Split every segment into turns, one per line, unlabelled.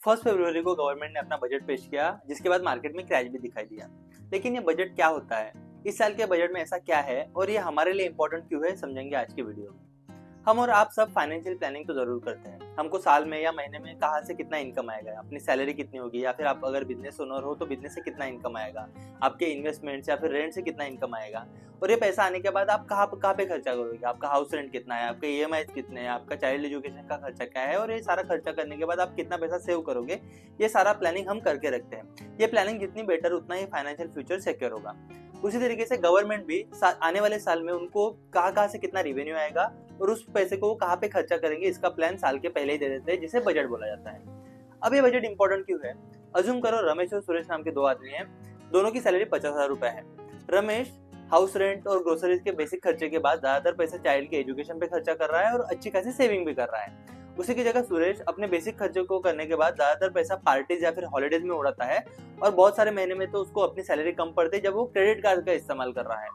1 फरवरी को गवर्नमेंट ने अपना बजट पेश किया, जिसके बाद मार्केट में क्रैश भी दिखाई दिया। लेकिन ये बजट क्या होता है, इस साल के बजट में ऐसा क्या है और ये हमारे लिए इम्पोर्टेंट क्यों है, समझेंगे आज की वीडियो में। हम और आप सब फाइनेंशियल प्लानिंग तो जरूर करते हैं। हमको साल में या महीने में कहाँ से कितना इनकम आएगा, अपनी सैलरी कितनी होगी, या फिर आप अगर बिजनेस ओनर हो तो बिजनेस से कितना इनकम आएगा, आपके इन्वेस्टमेंट्स या फिर रेंट से कितना इनकम आएगा, और ये पैसा आने के बाद आप कहाँ पे खर्चा करोगे, आपका हाउस रेंट कितना है, आपके ईएमआई कितने हैं, आपका चाइल्ड एजुकेशन का खर्चा क्या है, और ये सारा खर्चा करने के बाद आप कितना पैसा सेव करोगे, ये सारा प्लानिंग हम करके रखते हैं। ये प्लानिंग जितनी बेटर उतना ही फाइनेंशियल फ्यूचर सिक्योर होगा। उसी तरीके से गवर्नमेंट भी आने वाले साल में उनको कहाँ से कितना रेवेन्यू आएगा और उस पैसे को कहाँ पे खर्चा करेंगे, इसका प्लान साल के पहले ही दे देते हैं, जिसे बजट बोला जाता है। अब ये बजट इंपॉर्टेंट क्यों है? अज्यूम करो रमेश और सुरेश नाम के दो आदमी हैं, दोनों की सैलरी 50,000 रुपए है। रमेश हाउस रेंट और ग्रोसरीज के बेसिक खर्चे के बाद ज्यादातर पैसे चाइल्ड के एजुकेशन पे खर्चा कर रहा है और अच्छी खासी सेविंग भी कर रहा है। उसी की जगह सुरेश अपने बेसिक खर्चे को करने के बाद ज्यादातर पैसा पार्टीज या फिर हॉलीडेज में उड़ाता है, और बहुत सारे महीने में तो उसको अपनी सैलरी कम पड़ती है जब वो क्रेडिट कार्ड का इस्तेमाल कर रहा है।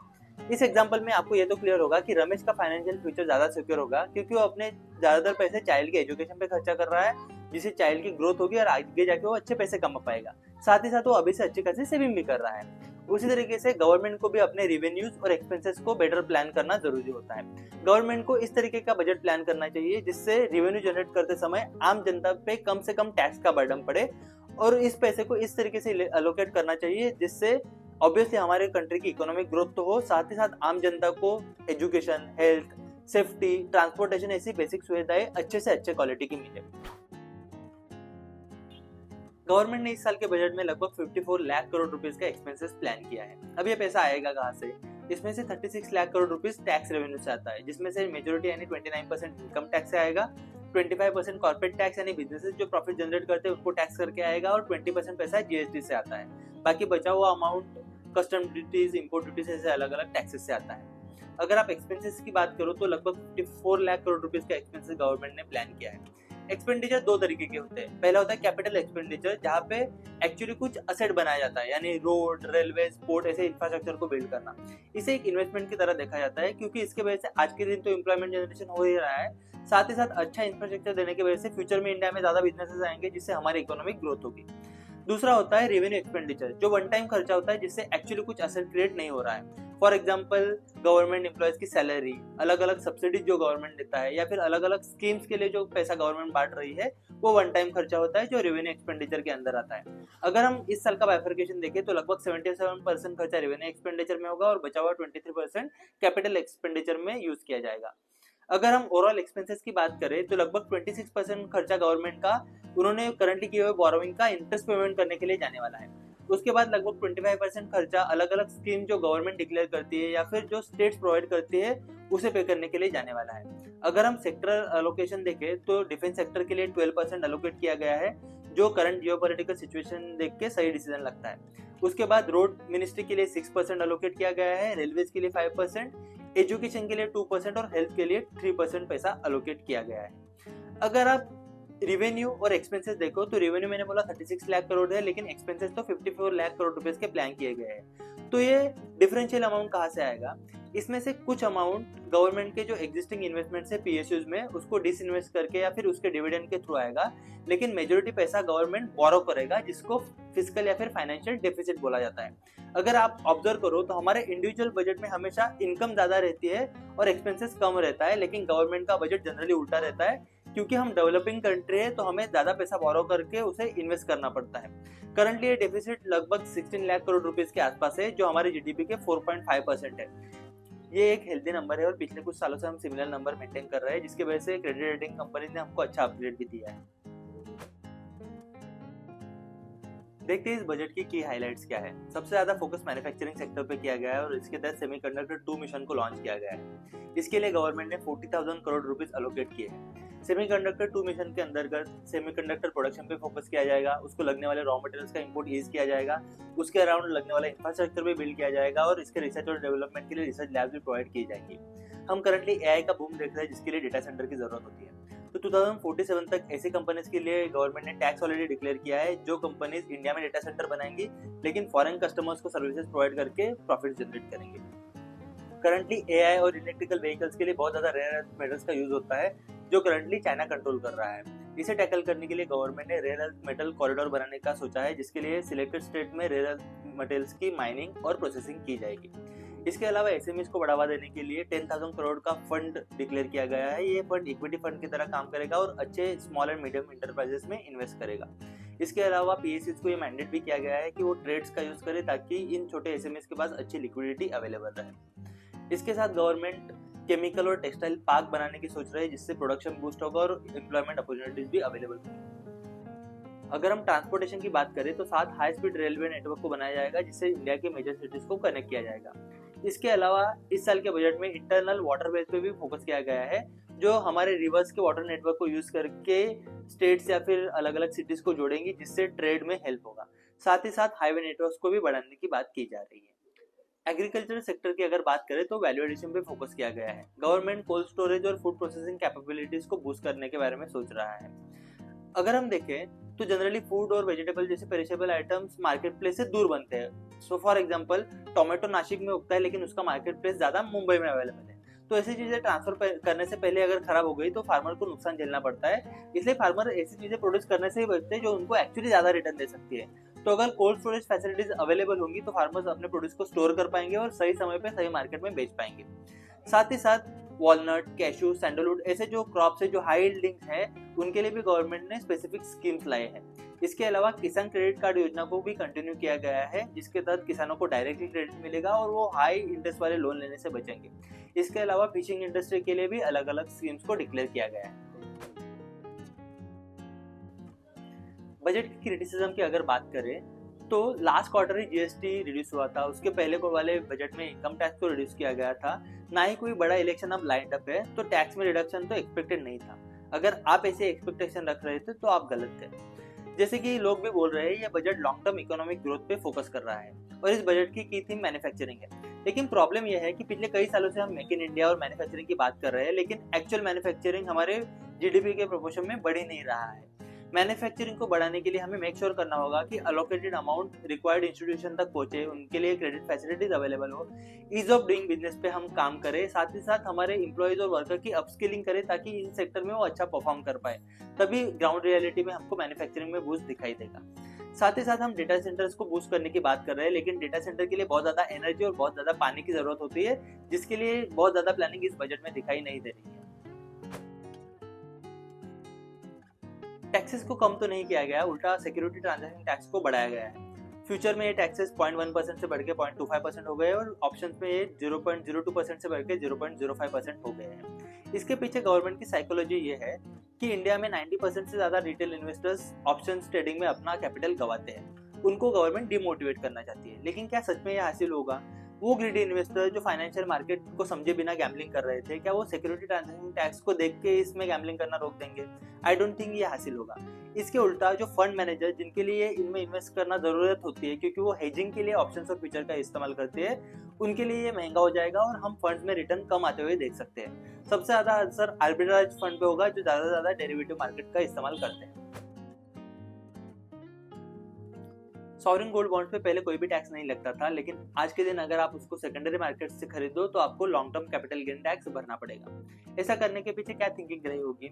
इस एग्जांपल में आपको ये तो क्लियर होगा कि रमेश का फाइनेंशियल फ्यूचर ज्यादा सिक्योर होगा, क्योंकि वो अपने ज्यादातर पैसे चाइल्ड के एजुकेशन पे खर्चा कर रहा है, जिससे चाइल्ड की ग्रोथ होगी और आगे जाके वो अच्छे पैसे कमा पाएगा। साथ ही साथ वो अभी से अच्छी खासी सेविंग भी कर रहा है। उसी तरीके से गवर्नमेंट को भी अपने रेवेन्यूज और एक्सपेंसेस को बेटर प्लान करना जरूरी होता है। गवर्नमेंट को इस तरीके का बजट प्लान करना चाहिए जिससे रेवेन्यू जनरेट करते समय आम जनता पे कम से कम टैक्स का बर्डन पड़े, और इस पैसे को इस तरीके से एलोकेट करना चाहिए जिससे ऑब्वियसली हमारे कंट्री की इकोनॉमिक ग्रोथ तो हो, साथ ही साथ आम जनता को एजुकेशन, हेल्थ, सेफ्टी, ट्रांसपोर्टेशन ऐसी बेसिक सुविधाएं अच्छे से अच्छे क्वालिटी की मिले। गवर्नमेंट ने इस साल के बजट में लगभग 54 लाख करोड़ रुपीस का एक्सपेंसेस प्लान किया है। अब ये पैसा आएगा कहाँ से? इसमें से 36 lakh crore rupees tax revenue से आता है, जिसमें से मेजोरिटी यानी 29% इनकम टैक्स से आएगा, 25% कॉर्पोरेट टैक्स यानी बिजनेसेस जो प्रॉफिट जनरेट करते हैं उनको टैक्स करके आएगा, और 20% पैसा जीएसटी से आता है। बाकी बचा हुआ amount custom duties, import duties ऐसे अलग अलग टैक्सेस से आता है। अगर आप एक्सपेंसेस की बात करो तो लगभग 54 लाख करोड़ रुपीस का एक्सपेंसेस गवर्नमेंट ने प्लान किया है। एक्सपेंडिचर दो तरीके के होते हैं। पहला होता है कैपिटल एक्सपेंडिचर, जहाँ पे एक्चुअली कुछ असेट बनाया जाता है, यानी रोड, रेलवे, पोर्ट ऐसे इंफ्रास्ट्रक्चर को बिल्ड करना। इसे एक इन्वेस्टमेंट की तरह देखा जाता है, क्योंकि इसके वजह से आज के दिन तो एम्प्लॉयमेंट जनरेशन हो ही रहा है, साथ ही साथ अच्छा इंफ्रास्ट्रक्चर देने की वजह से फ्यूचर में इंडिया में ज्यादा बिजनेसेस आएंगे, जिससे हमारी इकोनॉमिक ग्रोथ होगी। दूसरा होता है रेवेन्यू एक्सपेंडिचर, जो वन टाइम खर्चा होता है जिससे एक्चुअली कुछ असेट क्रिएट नहीं हो रहा है। फॉर एग्जाम्पल गवर्नमेंट एम्प्लॉयज की सैलरी, अलग अलग सब्सिडीज जो गवर्नमेंट देता है, या फिर अलग अलग स्कीम्स के लिए जो पैसा गवर्नमेंट बांट रही है, वो वन टाइम खर्चा होता है जो रेवेन्यू एक्सपेंडिचर के अंदर आता है। अगर हम इस साल का बाइफरकेशन देखें तो लगभग 77% खर्चा रेवेन्यू एक्सपेंडिचर में होगा और बचा हुआ 23% कैपिटल एक्सपेंडिचर में यूज किया जाएगा। अगर हम ओवरऑल एक्सपेंसेस की बात करें तो लगभग 26% खर्चा गवर्नमेंट का उन्होंने करंटली किए हुए बोरोइंग का इंटरेस्ट पेमेंट करने के लिए जाने वाला है। उसके बाद लगभग 25% खर्चा अलग अलग स्कीम जो गवर्नमेंट डिक्लेयर करती है या फिर जो स्टेट्स प्रोवाइड करती है उसे पे करने के लिए जाने वाला है। अगर हम सेक्टर एलोकेशन देखें तो डिफेंस सेक्टर के लिए 12% एलोकेट किया गया है, जो करंट जियोपॉलिटिकल सिचुएशन देख के सही डिसीजन लगता है। उसके बाद रोड मिनिस्ट्री के लिए 6% एलोकेट किया गया है, रेलवेज के लिए 5%, एजुकेशन के लिए 2% और हेल्थ के लिए 3% पैसा एलोकेट किया गया है। अगर आप रेवेन्यू और एक्सपेंसेस देखो तो रेवेन्यू मैंने बोला 36 लाख करोड़ है, लेकिन एक्सपेंसेस तो 54 लाख करोड़ रुपए के प्लान किए गए हैं। तो ये डिफरेंशियल अमाउंट कहाँ से आएगा? इसमें से कुछ अमाउंट गवर्नमेंट के जो एग्जिस्टिंग इन्वेस्टमेंट्स है पीएसयूज में, उसको डिसइन्वेस्ट करके या फिर उसके डिविडेंड के थ्रू आएगा, लेकिन मेजोरिटी पैसा गवर्नमेंट बोरो करेगा, जिसको फिस्कल या फिर फाइनेंशियल डेफिसिट बोला जाता है। अगर आप ऑब्जर्व करो तो हमारे इंडिविजुअल बजट में हमेशा इनकम ज्यादा रहती है और एक्सपेंसेस कम रहता है, लेकिन गवर्नमेंट का बजट जनरली उल्टा रहता है, क्योंकि हम डेवलपिंग कंट्री है तो हमें ज्यादा पैसा बोरो करके उसे इन्वेस्ट करना पड़ता है। करंटली ये डेफिसिट लगभग 16 लाख करोड़ रुपीस के आसपास है, जो हमारे जीडीपी के 4.5% है। ये एक हेल्दी नंबर है और पिछले कुछ सालों से हम सिमिलर नंबर मेंटेन कर रहे हैं, जिसकी वजह से क्रेडिट रेटिंग कंपनी ने हमको अच्छा अपग्रेड भी दिया है। देखते हैं इस बजट की की हाइलाइट्स क्या है। सबसे ज्यादा फोकस मैन्युफैक्चरिंग सेक्टर पे किया गया है और इसके तहत सेमीकंडक्टर 2 मिशन को लॉन्च किया गया है। इसके लिए गवर्नमेंट ने 40,000 करोड़ रुपीस एलोकेट किए हैं। सेमीकंडक्टर 2 मिशन के अंतर्गत सेमीकंडक्टर प्रोडक्शन पे फोकस किया जाएगा, उसको लगने वाले रॉ मटेरियल्स का इंपोर्ट ईज किया जाएगा, उसके अराउंड लगने वाला इंफ्रास्ट्रक्चर भी बिल्ड किया जाएगा और इसके रिसर्च और डेवलपमेंट के लिए रिसर्च लैब्स भी प्रोवाइड की जाएंगी। हम करंटली एआई का बूम देख रहे हैं, जिसके लिए डेटा सेंटर की जरूरत होती है। तो 2047 तक ऐसी कंपनीज के लिए गवर्नमेंट ने टैक्स ऑलरेडी डिक्लेयर किया है जो कंपनीज इंडिया में डेटा सेंटर बनाएंगी, लेकिन फॉरेन कस्टमर्स को सर्विसेज प्रोवाइड करके प्रॉफिट जनरेट करेंगे। करंटली एआई और इलेक्ट्रिकल व्हीकल्स के लिए बहुत ज्यादा रेयर अर्थ मेटल्स का यूज होता है, जो करंटली चाइना कंट्रोल कर रहा है। इसे टैकल करने के लिए गवर्नमेंट ने रेयर अर्थ मेटल कॉरिडोर बनाने का सोचा है, जिसके लिए सिलेक्टेड स्टेट में रेयर अर्थ मेटल्स की माइनिंग और प्रोसेसिंग की जाएगी। इसके अलावा एसएमईज को बढ़ावा देने के लिए 10,000 करोड़ का फंड डिक्लेयर किया गया है। ये फंड इक्विटी फंड की तरह काम करेगा और अच्छे स्मॉल एंड मीडियम इंटरप्राइजेस में इन्वेस्ट करेगा। इसके अलावा पीएसयूज को ये मैंडेट भी किया गया है कि वो ट्रेड्स का यूज करे ताकि इन छोटे एसएमईज के पास अच्छी लिक्विडिटी अवेलेबल रहे। इसके साथ गवर्नमेंट केमिकल और टेक्सटाइल पार्क बनाने की सोच रही है, जिससे प्रोडक्शन बूस्ट होगा और एम्प्लॉयमेंट अपॉर्चुनिटीज भी अवेलेबल होंगी। अगर हम ट्रांसपोर्टेशन की बात करें तो 7 हाई स्पीड रेलवे नेटवर्क को बनाया जाएगा, जिससे इंडिया के मेजर सिटीज को कनेक्ट किया जाएगा। इसके अलावा इस साल के बजट में इंटरनल वाटरवेज पे भी फोकस किया गया है, जो हमारे रिवर्स के वाटर नेटवर्क को यूज करके स्टेट्स या फिर अलग अलग सिटीज को जोड़ेंगी, जिससे ट्रेड में हेल्प होगा। साथ ही साथ हाईवे नेटवर्क्स को भी बढ़ाने की बात की जा रही है। एग्रीकल्चर सेक्टर की अगर बात करें तो वैल्यू एडिशन पे फोकस किया गया है। गवर्नमेंट कोल्ड स्टोरेज और फूड प्रोसेसिंग कैपेबिलिटीज को बूस्ट करने के बारे में सोच रहा है। अगर हम देखें तो जनरली फूड और वेजिटेबल जैसे पेरिशेबल आइटम्स मार्केट प्लेस से दूर बनते हैं। So for example tomato Nashik में उगता है, लेकिन उसका मार्केट प्लेस ज्यादा मुंबई में अवेलेबल है। तो ऐसी चीजें ट्रांसफर करने से पहले अगर खराब हो गई तो फार्मर को नुकसान झेलना पड़ता है। इसलिए फार्मर ऐसी चीजें प्रोड्यूस करने से ही बचते हैं जो उनको एक्चुअली ज्यादा रिटर्न दे सकती है। तो अगर कोल्ड स्टोरेज फैसिलिटीज अवेलेबल होंगी तो फार्मर्स अपने प्रोड्यूस को स्टोर कर पाएंगे और सही समय पे सही मार्केट में बेच पाएंगे। साथ ही साथ वॉलनट, कैशू, सैंडलवुड ऐसे जो क्रॉप्स है जो हाई यील्डिंग है, उनके लिए भी गवर्नमेंट ने स्पेसिफिक स्कीम्स लाए हैं। इसके अलावा किसान क्रेडिट कार्ड योजना को भी कंटिन्यू किया गया है, जिसके तहत किसानों को डायरेक्टली क्रेडिट मिलेगा और वो हाई इंटरेस्ट वाले लोन लेने से बचेंगे। इसके अलावा फिशिंग इंडस्ट्री के लिए भी अलग अलग स्कीम्स को डिक्लेयर किया गया है। बजट की क्रिटिसिज्म की अगर बात करें तो लास्ट क्वार्टर ही जीएसटी रिड्यूस हुआ था, उसके पहले को वाले बजट में इनकम टैक्स को रिड्यूस किया गया था, ना ही कोई बड़ा इलेक्शन अब लाइंड अप है, तो टैक्स में रिडक्शन तो एक्सपेक्टेड नहीं था। अगर आप ऐसे एक्सपेक्टेशन रख रहे थे तो आप गलत थे। जैसे कि लोग भी बोल रहे हैं ये budget long term economic growth पे फोकस कर रहा है और इस बजट की थीम मैन्युफैक्चरिंग है। लेकिन प्रॉब्लम यह है कि पिछले कई सालों से हम मेक इन इंडिया और मैन्युफैक्चरिंग की बात कर रहे हैं, लेकिन एक्चुअल मैन्युफैक्चरिंग हमारे जीडीपी के प्रोपोर्शन में बढ़ ही नहीं रहा है। मैन्युफैक्चरिंग को बढ़ाने के लिए हमें मेक श्योर करना होगा कि अलोकेटेड अमाउंट रिक्वायर्ड इंस्टीट्यूशन तक पहुंचे, उनके लिए क्रेडिट फैसिलिटीज अवेलेबल हो, ईज ऑफ डूइंग बिजनेस पे हम काम करें, साथ ही साथ हमारे एम्प्लॉयज और वर्कर की अपस्किलिंग करें ताकि इन सेक्टर में वो अच्छा परफॉर्म कर पाए। तभी ग्राउंड रियलिटी में हमको मैन्युफैक्चरिंग में बूस्ट दिखाई देगा। साथ ही साथ हम डेटा सेंटर्स को बूस्ट करने की बात कर रहे हैं, लेकिन डेटा सेंटर के लिए बहुत ज्यादा एनर्जी और बहुत ज्यादा पानी की जरूरत होती है, जिसके लिए बहुत ज्यादा प्लानिंग इस बजट में दिखाई नहीं दे रही है। टैक्सेस को कम तो नहीं किया गया, उल्टा सिक्योरिटी ट्रांजैक्शन टैक्स को बढ़ाया गया है। फ्यूचर में ये टैक्सेस 0.1% से बढ़ के 0.25% हो गए और ऑप्शंस में ये 0.02% से बढ़ के 0.05% हो गए हैं। इसके पीछे गवर्नमेंट की साइकोलॉजी ये है कि इंडिया में 90% से ज्यादा रिटेल इन्वेस्टर्स ऑप्शंस ट्रेडिंग में अपना कैपिटल गंवाते हैं। उनको गवर्नमेंट डिमोटिवेट करना चाहती है, लेकिन क्या सच में ये हासिल होगा? वो ग्रीडी इन्वेस्टर जो फाइनेंशियल मार्केट को समझे बिना गैम्बलिंग कर रहे थे, क्या वो सिक्योरिटी ट्रांजैक्शन टैक्स को देख के इसमें गैम्बलिंग करना रोक देंगे? आई डोंट थिंक ये हासिल होगा। इसके उल्टा जो फंड मैनेजर जिनके लिए इनमें इन्वेस्ट करना जरूरत होती है क्योंकि वो हेजिंग के लिए ऑप्शंस और फ्यूचर का इस्तेमाल करते हैं, उनके लिए ये महंगा हो जाएगा और हम फंड्स में रिटर्न कम आते हुए देख सकते हैं। सबसे ज्यादा असर आर्बिट्राज फंड पे होगा जो ज्यादा से ज्यादा डेरिवेटिव मार्केट का इस्तेमाल करते हैं। सॉवरेन गोल्ड बॉन्ड पे पहले कोई भी टैक्स नहीं लगता था, लेकिन आज के दिन अगर आप उसको सेकेंडरी मार्केट से खरीदो तो आपको long term capital gain tax भरना पड़ेगा। ऐसा करने के पीछे क्या थिंकिंग रही होगी?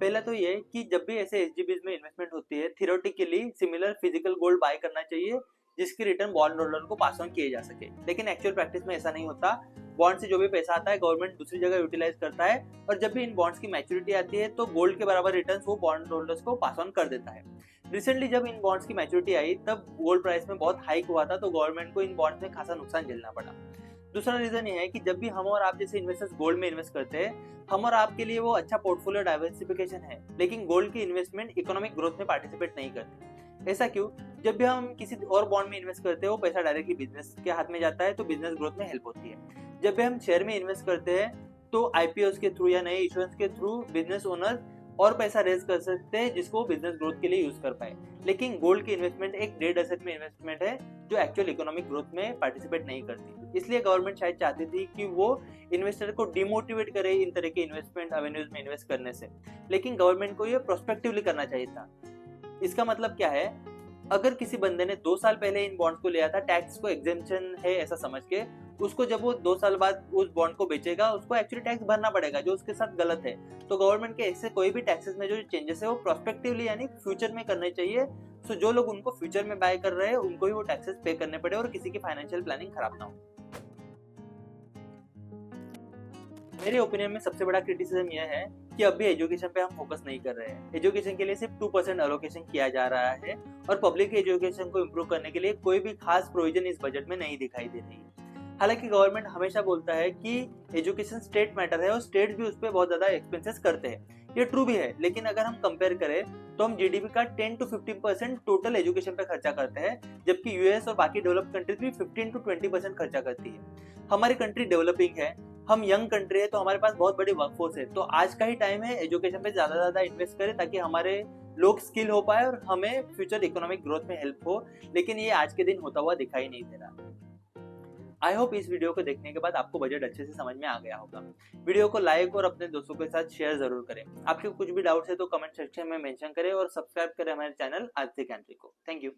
पहला तो ये कि जब भी ऐसे एसजीबीज में इन्वेस्टमेंट होती है, theoretically similar physical gold buy करना चाहिए जिसकी रिटर्न बॉन्ड होल्डर को पास ऑन किए जा सके, लेकिन एक्चुअल प्रैक्टिस में ऐसा नहीं होता। बॉन्ड से जो भी पैसा आता है गवर्नमेंट दूसरी जगह यूटिलाइज करता है और जब भी इन बॉन्ड्स की मैच्योरिटी आती है तो गोल्ड के बराबर रिटर्न्स वो बॉन्ड होल्डर्स को पास ऑन कर देता है। रिसेंटली जब इन बॉन्ड्स की मैच्योरिटी आई तब गोल्ड प्राइस में बहुत हाइक हुआ था, तो गवर्नमेंट को इन बॉन्ड्स में खासा नुकसान झेलना पड़ा। दूसरा रीजन ये है कि जब भी हम और आप जैसे इन्वेस्टर्स गोल्ड में इन्वेस्ट करते हैं, हम और आपके लिए वो अच्छा पोर्टफोलियो डाइवर्सिफिकेशन है, लेकिन गोल्ड की इन्वेस्टमेंट इकोनॉमिक ग्रोथ में पार्टिसिपेट नहीं करती। ऐसा क्यों? जब भी हम किसी और बॉन्ड में इन्वेस्ट करते हैं वो पैसा डायरेक्टली बिजनेस के हाथ में जाता है, तो बिजनेस ग्रोथ में हेल्प होती है। जब भी हम शेयर में इन्वेस्ट करते हैं तो आईपीओस के थ्रू या नए इश्यूएंस के थ्रू बिजनेस ओनर और पैसा रेज कर सकते हैं जिसको बिजनेस ग्रोथ के लिए यूज कर पाए। लेकिन गोल्ड की इन्वेस्टमेंट एक डेड एसेट में इन्वेस्टमेंट है जो एक्चुअल इकोनॉमिक ग्रोथ में पार्टिसिपेट नहीं करती। इसलिए गवर्नमेंट शायद चाहती थी कि वो इन्वेस्टर को डिमोटिवेट करे इन तरह के इन्वेस्टमेंट एवेन्यूज में इन्वेस्ट करने से, लेकिन गवर्नमेंट को ये प्रोस्पेक्टिवली करना चाहिए था। इसका मतलब क्या है? अगर किसी बंदे ने 2 साल पहले इन बॉन्ड्स को लिया था टैक्स को एग्जेम्पशन है ऐसा समझ के, उसको जब वो 2 साल बाद उस बॉन्ड को बेचेगा उसको एक्चुअली टैक्स भरना पड़ेगा, जो उसके साथ गलत है। तो गवर्नमेंट के ऐसे कोई भी टैक्सेस में जो चेंजेस है वो प्रोस्पेक्टिवली यानी फ्यूचर में करने चाहिए। सो जो लोग उनको फ्यूचर में बाय कर रहे हैं उनको ही वो टैक्सेस पे करने पड़े और किसी की फाइनेंशियल प्लानिंग खराब ना हो। मेरे ओपिनियन में सबसे बड़ा क्रिटिसिज्म यह है कि अभी एजुकेशन पे हम फोकस नहीं कर रहे हैं। एजुकेशन के लिए सिर्फ 2% एलोकेशन किया जा रहा है और पब्लिक एजुकेशन को इम्प्रूव करने के लिए कोई भी खास प्रोविजन इस बजट में नहीं दिखाई दे रही। हालांकि गवर्नमेंट हमेशा बोलता है कि एजुकेशन स्टेट मैटर है और स्टेट भी उस पर बहुत ज्यादा एक्सपेंसेस करते हैं। ये ट्रू भी है, लेकिन अगर हम कंपेयर करें तो हम जीडीपी का 10 to 15% टोटल एजुकेशन पे खर्चा करते हैं, जबकि यूएस और बाकी डेवलप्ड कंट्रीज भी 15 to 20% खर्चा करती है। हमारी कंट्री डेवलपिंग है, हम यंग कंट्री है, तो हमारे पास बहुत बड़ी वर्कफोर्स है। तो आज का ही टाइम है एजुकेशन पे ज्यादा इन्वेस्ट करें ताकि हमारे लोग स्किल हो पाए और हमें फ्यूचर इकोनॉमिक ग्रोथ में हेल्प हो, लेकिन ये आज के दिन होता हुआ दिखाई नहीं दे रहा। आई होप इस वीडियो को देखने के बाद आपको बजट अच्छे से समझ में आ गया होगा। वीडियो को लाइक और अपने दोस्तों के साथ शेयर जरूर करें। आपके कुछ भी डाउट्स है तो कमेंट सेक्शन में मेंशन करें और सब्सक्राइब करें हमारे चैनल आर्थिक एंट्री को। Thank you.